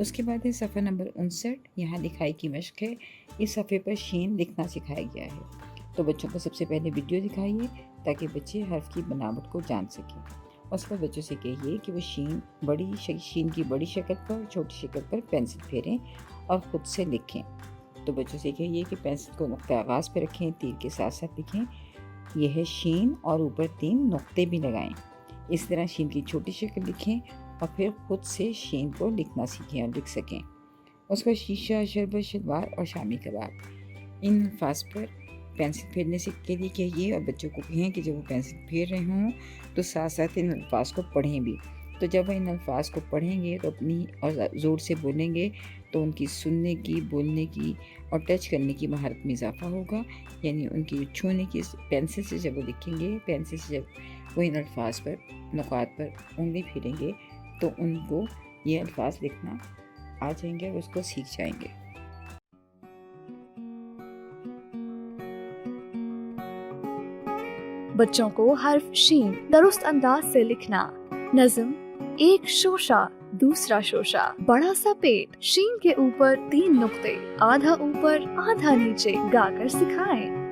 उसके बाद है सफ़ा नंबर 59। यहाँ लिखाई की मश्क है। इस सफ़े पर शीन लिखना सिखाया गया है। तो बच्चों को सबसे पहले वीडियो दिखाइए ताकि बच्चे हर्फ की बनावट को जान सकें। उसके बाद बच्चों से कहिए कि वो शीन की बड़ी शक्ल पर, छोटी शक्ल पर पेंसिल फेरें और ख़ुद से लिखें। तो बच्चों से कहिए कि पेंसिल को नुक्ते आगाज़ पर रखें, तीर के साथ साथ लिखें। यह है शीन और ऊपर 3 नुक्ते भी लगाएं। इस तरह शीन की छोटी शक्ल लिखें और फिर ख़ुद से शीन को लिखना सीखें और लिख सकें। उसका शीशा, शरबत, शलवार और शामी कबाब, इन अल्फाज पर पेंसिल फेरने से के लिए कहिए और बच्चों को कहें कि जब वो पेंसिल फेर रहे हों तो साथ साथ इन अल्फाज को पढ़ें भी। तो जब वह इन अल्फाज को पढ़ेंगे तो अपनी और ज़ोर से बोलेंगे तो उनकी सुनने की, बोलने की और टच करने की महारत में इजाफा होगा। यानी उनकी छूने की, पेंसिल से जब वो लिखेंगे, पेंसिल से जब वो इन अल्फाज पर, नुकात पर उंगली फेरेंगे तो उनको ये अल्फाज लिखना आ जाएंगे और उसको सीख जाएंगे। बच्चों को हर्फ शीन दुरुस्त अंदाज से लिखना। नज़म, एक शोशा, दूसरा शोशा, बड़ा सा पेट, शीन के ऊपर 3 नुक्ते, आधा ऊपर आधा नीचे गाकर सिखाएं।